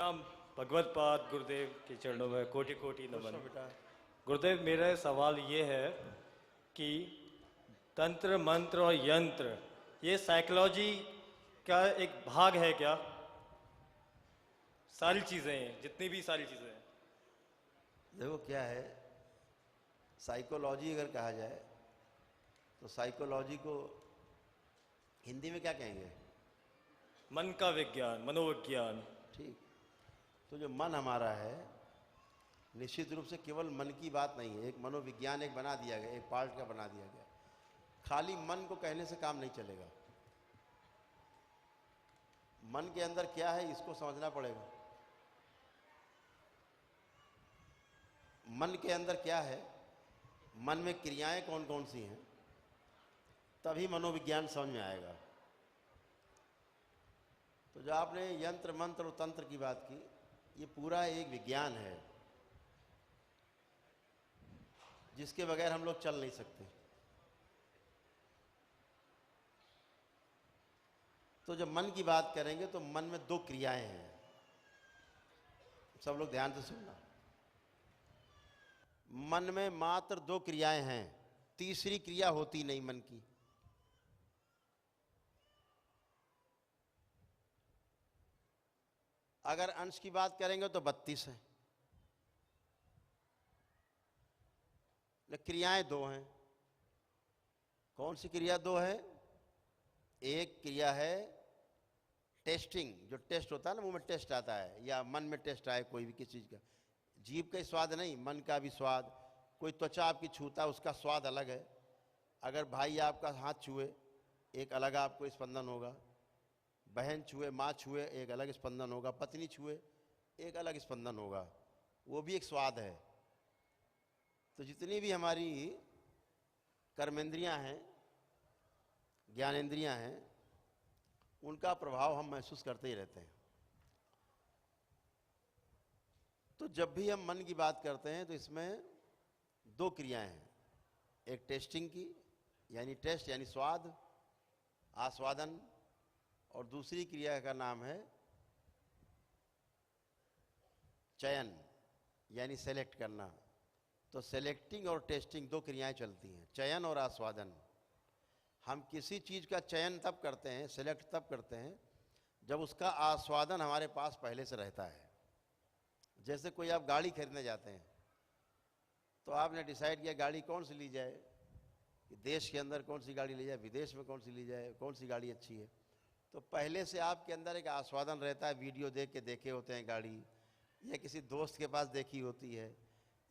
प्रणाम भगवत पाद गुरुदेव के चरणों में कोटि कोटि नमन। बेटा गुरुदेव, मेरा सवाल ये है कि तंत्र मंत्र और यंत्र ये साइकोलॉजी का एक भाग है क्या? सारी चीज़ें हैं, जितनी भी सारी चीज़ें हैं। देखो क्या है, साइकोलॉजी अगर कहा जाए तो साइकोलॉजी को हिंदी में क्या कहेंगे? मन का विज्ञान, मनोविज्ञान। ठीक। तो जो मन हमारा है निश्चित रूप से केवल मन की बात नहीं है, एक मनोविज्ञान एक बना दिया गया, एक पार्ट का बना दिया गया। खाली मन को कहने से काम नहीं चलेगा। मन के अंदर क्या है इसको समझना पड़ेगा। मन के अंदर क्या है, मन में क्रियाएं कौन कौन सी हैं, तभी मनोविज्ञान समझ में आएगा। तो जो आपने यंत्र मंत्र और तंत्र की बात की, ये पूरा एक विज्ञान है जिसके बगैर हम लोग चल नहीं सकते। तो जब मन की बात करेंगे तो मन में दो क्रियाएं हैं, सब लोग ध्यान से सुनना। मन में मात्र दो क्रियाएं हैं, तीसरी क्रिया होती नहीं मन की। अगर अंश की बात करेंगे तो 32 है, लेकिन क्रियाएं दो हैं। कौन सी क्रिया दो है? एक क्रिया है टेस्टिंग, जो टेस्ट होता है ना, मुंह में टेस्ट आता है या मन में टेस्ट आए कोई भी किसी चीज का। जीभ का स्वाद नहीं, मन का भी स्वाद। कोई त्वचा आपकी छूता है, उसका स्वाद अलग है। अगर भाई आपका हाथ छुए एक अलग आपको स्पंदन होगा, बहन छुए, माँ छुए एक अलग स्पंदन होगा, पत्नी छुए एक अलग स्पंदन होगा, वो भी एक स्वाद है। तो जितनी भी हमारी कर्मेंद्रियां हैं, ज्ञानेंद्रियां हैं, उनका प्रभाव हम महसूस करते ही रहते हैं। तो जब भी हम मन की बात करते हैं तो इसमें दो क्रियाएं हैं, एक टेस्टिंग की यानी टेस्ट यानी स्वाद, आस्वादन, और दूसरी क्रिया का नाम है चयन यानी सेलेक्ट करना। तो सेलेक्टिंग और टेस्टिंग दो क्रियाएं चलती हैं, चयन और आस्वादन। हम किसी चीज़ का चयन तब करते हैं, सेलेक्ट तब करते हैं जब उसका आस्वादन हमारे पास पहले से रहता है। जैसे कोई आप गाड़ी खरीदने जाते हैं तो आपने डिसाइड किया गाड़ी कौन सी ली जाए, कि देश के अंदर कौन सी गाड़ी ली जाए, विदेश में कौन सी ली जाए, कौन सी गाड़ी अच्छी है। तो पहले से आपके अंदर एक आस्वादन रहता है, वीडियो देख के देखे होते हैं गाड़ी, या किसी दोस्त के पास देखी होती है,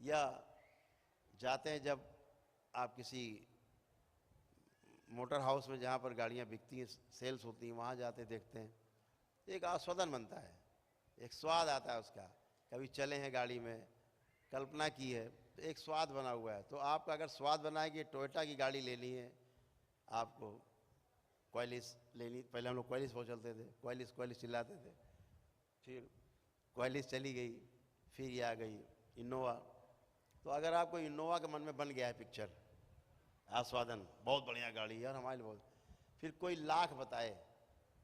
या जाते हैं जब आप किसी मोटर हाउस में जहाँ पर गाड़ियाँ बिकती हैं, सेल्स होती हैं, वहाँ जाते देखते हैं, एक आस्वादन बनता है, एक स्वाद आता है उसका। कभी चले हैं गाड़ी में, कल्पना की है, तो एक स्वाद बना हुआ है। तो आपका अगर स्वाद बना है कि टोयोटा की गाड़ी लेनी है, आपको क्वालिस लेनी, पहले हम लोग क्वालिस बहुत चलते थे, क्वालिस क्वालिस चिल्लाते थे, फिर क्वालिस चली गई, फिर ये आ गई इनोवा। तो अगर आपको इनोवा के मन में बन गया है पिक्चर, आस्वादन, बहुत बढ़िया गाड़ी है यार हमारे लिए, बहुत, फिर कोई लाख बताए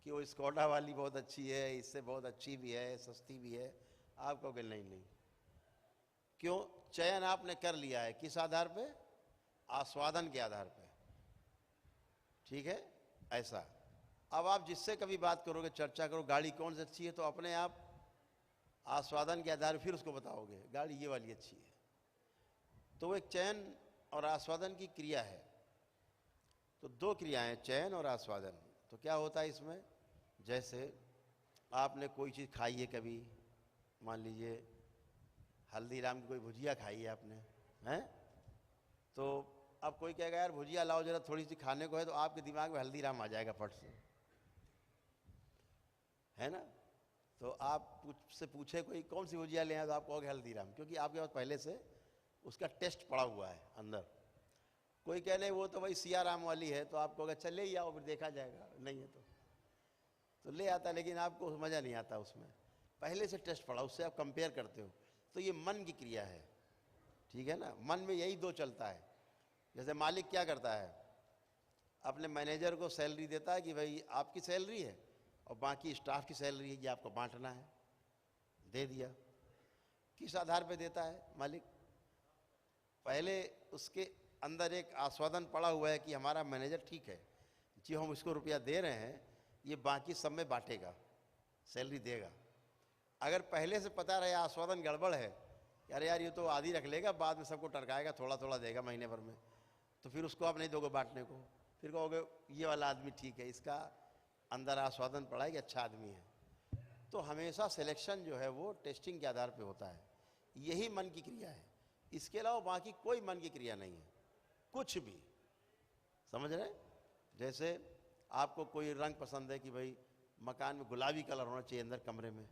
कि वो स्कोडा वाली बहुत अच्छी है, इससे बहुत अच्छी भी है, सस्ती भी है, आप कहोगे नहीं नहीं। क्यों? चयन आपने कर लिया है, किस आधार पे? आस्वादन के आधार पे। ठीक है, ऐसा। अब आप जिससे कभी बात करोगे, चर्चा करो गाड़ी कौन सी अच्छी है, तो अपने आप आस्वादन के आधार पर फिर उसको बताओगे गाड़ी ये वाली अच्छी है। तो वो एक चयन और आस्वादन की क्रिया है। तो दो क्रियाएं, चयन और आस्वादन। तो क्या होता है इसमें, जैसे आपने कोई चीज़ खाई है कभी, मान लीजिए हल्दीराम की कोई भुजिया खाई है आपने, हैं? तो अब कोई कहेगा यार भुजिया लाओ जरा थोड़ी सी खाने को है, तो आपके दिमाग में हल्दीराम आ जाएगा फट से, है ना? तो आप से पूछे कोई कौन सी भुजिया ले आए, तो आप कहोगे हल्दीराम, क्योंकि आपके पास पहले से उसका टेस्ट पड़ा हुआ है अंदर। कोई कह नहीं वो तो भाई सियाराम वाली है, तो आप कहोगे चल ले ही आओ, फिर देखा जाएगा, नहीं है तो ले आता, लेकिन आपको मज़ा नहीं आता उसमें, पहले से टेस्ट पड़ा, उससे आप कंपेयर करते हो। तो ये मन की क्रिया है, ठीक है ना? मन में यही दो चलता है। जैसे मालिक क्या करता है, अपने मैनेजर को सैलरी देता है कि भाई आपकी सैलरी है और बाकी स्टाफ की सैलरी है, ये आपको बांटना है। दे दिया। किस आधार पे देता है मालिक? पहले उसके अंदर एक आस्वादन पड़ा हुआ है कि हमारा मैनेजर ठीक है जी, हम इसको रुपया दे रहे हैं, ये बाकी सब में बांटेगा, सैलरी देगा। अगर पहले से पता रहे आस्वादन गड़बड़ है, अरे यार ये तो आधी रख लेगा, बाद में सबको टरकाएगा, थोड़ा थोड़ा देगा महीने भर में, तो फिर उसको आप नहीं दोगे बांटने को, फिर कहोगे ये वाला आदमी ठीक है, इसका अंदर आस्वादन पड़ा है कि अच्छा आदमी है। तो हमेशा सिलेक्शन जो है वो टेस्टिंग के आधार पे होता है। यही मन की क्रिया है, इसके अलावा बाकी कोई मन की क्रिया नहीं है, कुछ भी। समझ रहे? जैसे आपको कोई रंग पसंद है कि भाई मकान में गुलाबी कलर होना चाहिए अंदर कमरे में,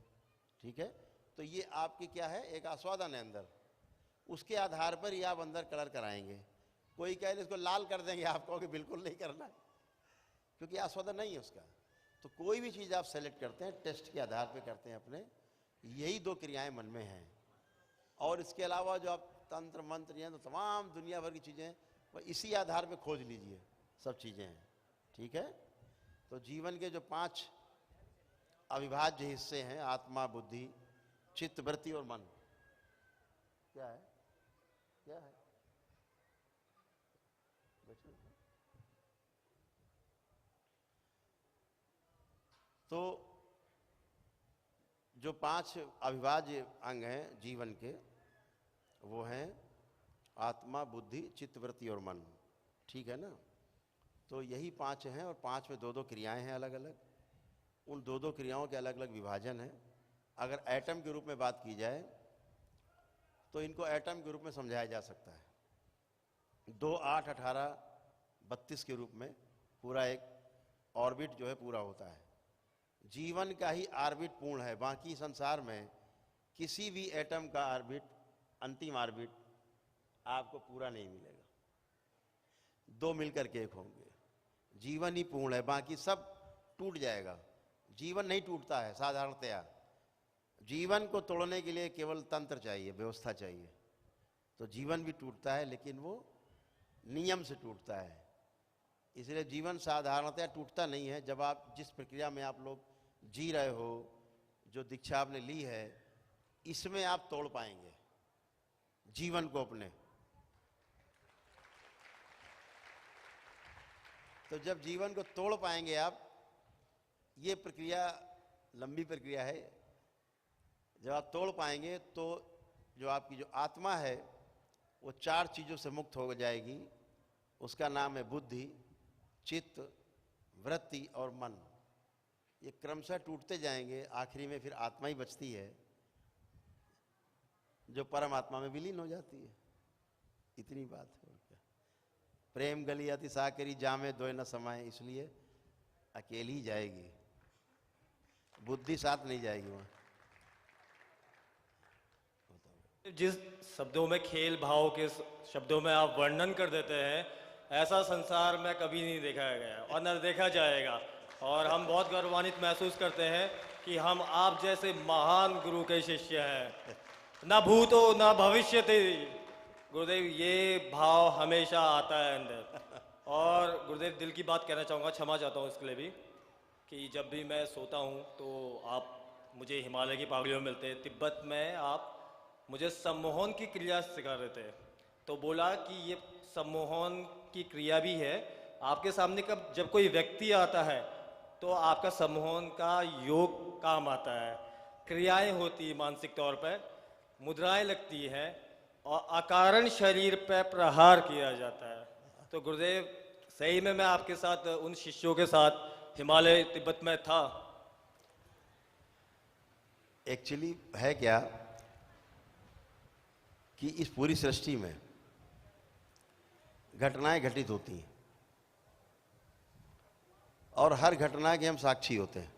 ठीक है, तो ये आपकी क्या है, एक आस्वादन है अंदर, उसके आधार पर ही आप अंदर कलर कराएंगे। कोई कहे इसको लाल कर देंगे, आप कहोगे बिल्कुल नहीं करना, क्योंकि आस्वादन नहीं है उसका। तो कोई भी चीज़ आप सेलेक्ट करते हैं टेस्ट के आधार पे करते हैं अपने, यही दो क्रियाएं मन में हैं। और इसके अलावा जो आप तंत्र मंत्र हैं, तो तमाम दुनिया भर की चीज़ें वो इसी आधार पे खोज लीजिए, सब चीज़ें हैं, ठीक है। तो जीवन के जो 5 अविभाज्य हिस्से हैं, आत्मा, बुद्धि, चित्त, वृत्ति और मन, क्या है, क्या है? तो जो 5 अविभाज्य अंग हैं जीवन के, वो हैं आत्मा, बुद्धि, चित्त, वृत्ति और मन, ठीक है ना। तो यही 5 हैं, और 5 में 2-2 क्रियाएं हैं अलग अलग। उन 2-2 क्रियाओं के अलग अलग विभाजन है। अगर एटम के रूप में बात की जाए तो इनको एटम के रूप में समझाया जा सकता है। 2, 8, 18, 32 के रूप में पूरा एक ऑर्बिट जो है पूरा होता है। जीवन का ही ऑर्बिट पूर्ण है, बाकी संसार में किसी भी एटम का ऑर्बिट, अंतिम ऑर्बिट आपको पूरा नहीं मिलेगा। 2 मिलकर के एक होंगे। जीवन ही पूर्ण है, बाकी सब टूट जाएगा। जीवन नहीं टूटता है साधारणतया। जीवन को तोड़ने के लिए केवल तंत्र चाहिए, व्यवस्था चाहिए। तो जीवन भी टूटता है, लेकिन वो नियम से टूटता है। इसलिए जीवन साधारणतया टूटता नहीं है। जब आप जिस प्रक्रिया में आप लोग जी रहे हो, जो दीक्षा आपने ली है, इसमें आप तोड़ पाएंगे जीवन को अपने। तो जब जीवन को तोड़ पाएंगे आप, ये प्रक्रिया लंबी प्रक्रिया है, जब आप तोड़ पाएंगे तो जो आपकी जो आत्मा है वो 4 चीज़ों से मुक्त हो जाएगी। उसका नाम है बुद्धि, चित्त, वृत्ति और मन। ये क्रमशः टूटते जाएंगे, आखिरी में फिर आत्मा ही बचती है, जो परमात्मा में विलीन हो जाती है। इतनी बात है। और क्या? प्रेम गली अति साकरी जामे दोय न समाए, इसलिए अकेली ही जाएगी, बुद्धि साथ नहीं जाएगी वहाँ। जिस शब्दों में खेल भाव के शब्दों में आप वर्णन कर देते हैं, ऐसा संसार में कभी नहीं देखा गया और न देखा जाएगा। और हम बहुत गौरवान्वित महसूस करते हैं कि हम आप जैसे महान गुरु के शिष्य हैं। न भूतो न भविष्यति, गुरुदेव ये भाव हमेशा आता है अंदर। और गुरुदेव दिल की बात कहना चाहूँगा, क्षमा चाहता हूँ इसके लिए भी, कि जब भी मैं सोता हूँ तो आप मुझे हिमालय की पहाड़ियों में मिलते हैं। तिब्बत में आप मुझे सम्मोहन की क्रिया सिखा रहे थे, तो बोला कि ये सम्मोहन की क्रिया भी है आपके सामने। कब जब कोई व्यक्ति आता है तो आपका सम्मोहन का योग काम आता है। क्रियाएं होती मानसिक तौर पर, मुद्राएं लगती हैं और अकारण शरीर पर प्रहार किया जाता है। तो गुरुदेव सही में मैं आपके साथ, उन शिष्यों के साथ हिमालय तिब्बत में था। एक्चुअली है क्या कि इस पूरी सृष्टि में घटनाएं घटित होती हैं और हर घटना के हम साक्षी होते हैं।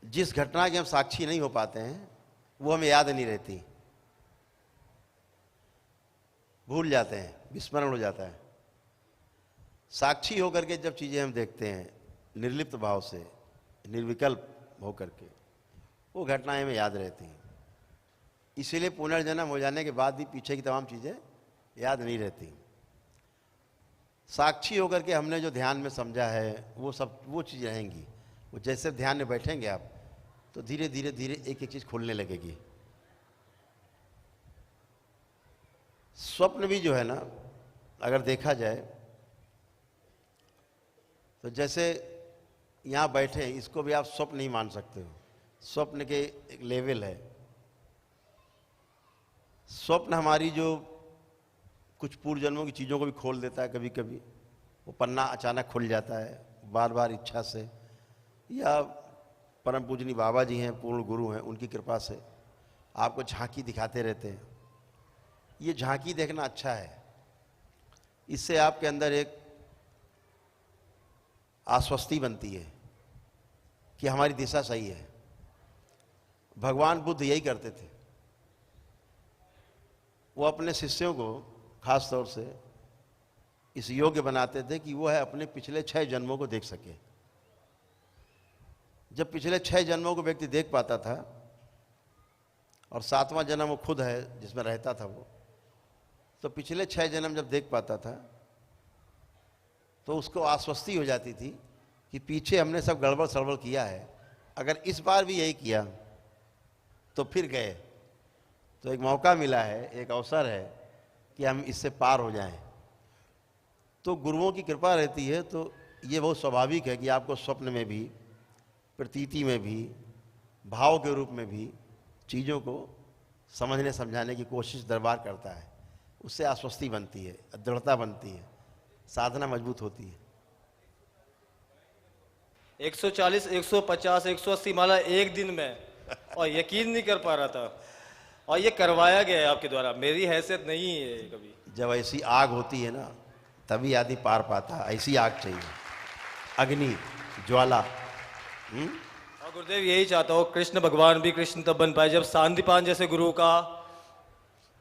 जिस घटना के हम साक्षी नहीं हो पाते हैं वो हमें याद नहीं रहती, भूल जाते हैं, विस्मरण हो जाता है। साक्षी होकर के जब चीज़ें हम देखते हैं निर्लिप्त भाव से, निर्विकल्प होकर के, वो घटनाएं हमें याद रहती हैं। इसीलिए पुनर्जन्म हो जाने के बाद भी पीछे की तमाम चीज़ें याद नहीं रहती। साक्षी होकर के हमने जो ध्यान में समझा है वो सब वो चीज़ रहेंगी। वो जैसे ध्यान में बैठेंगे आप, तो धीरे धीरे धीरे एक एक चीज़ खुलने लगेगी। स्वप्न भी जो है ना, अगर देखा जाए तो जैसे यहाँ बैठे हैं, इसको भी आप स्वप्न नहीं मान सकते हो। स्वप्न के एक लेवल है। स्वप्न हमारी जो कुछ पूर्व जन्मों की चीज़ों को भी खोल देता है। कभी कभी वो पन्ना अचानक खुल जाता है, बार बार इच्छा से, या परम पूजनीय बाबा जी हैं, पूर्ण गुरु हैं, उनकी कृपा से आपको झांकी दिखाते रहते हैं। ये झांकी देखना अच्छा है। इससे आपके अंदर एक आश्वस्ति बनती है कि हमारी दिशा सही है। भगवान बुद्ध यही करते थे। वो अपने शिष्यों को खास तौर से इस योग्य बनाते थे कि वो है अपने पिछले 6 जन्मों को देख सके। जब पिछले 6 जन्मों को व्यक्ति देख पाता था, और 7वां जन्म वो खुद है जिसमें रहता था वो, तो पिछले 6 जन्म जब देख पाता था तो उसको आश्वस्ति हो जाती थी कि पीछे हमने सब गड़बड़ सड़बड़ किया है, अगर इस बार भी यही किया तो फिर गए। तो एक मौका मिला है, एक अवसर है कि हम इससे पार हो जाएं। तो गुरुओं की कृपा रहती है, तो ये बहुत स्वाभाविक है कि आपको स्वप्न में भी, प्रतीति में भी, भाव के रूप में भी चीज़ों को समझने समझाने की कोशिश दरबार करता है। उससे आश्वस्ति बनती है, दृढ़ता बनती है, साधना मजबूत होती है। 140, 150, 180 माला एक दिन में, और यकीन नहीं कर पा रहा था। और ये करवाया गया है आपके द्वारा, मेरी हैसियत नहीं है ये कभी। जब ऐसी आग होती है ना, तभी आदमी पार पाता है। ऐसी आग चाहिए, अग्नि ज्वाला। और गुरुदेव यही चाहता हूँ, कृष्ण भगवान भी कृष्ण तब बन पाए जब सांदीपान जैसे गुरु का।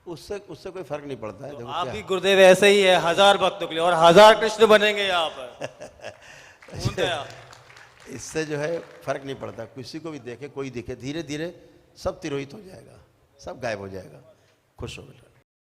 उससे कोई फर्क नहीं पड़ता है। तो देखो आप क्या भी गुरुदेव ऐसे ही है 1000 भक्तों के लिए, और 1000 कृष्ण बनेंगे यहाँ पर। इससे जो है फर्क नहीं पड़ता। किसी को भी देखे, कोई दिखे, धीरे धीरे सब तिरोहित हो जाएगा, सब गायब हो जाएगा। खुश हो बेटा।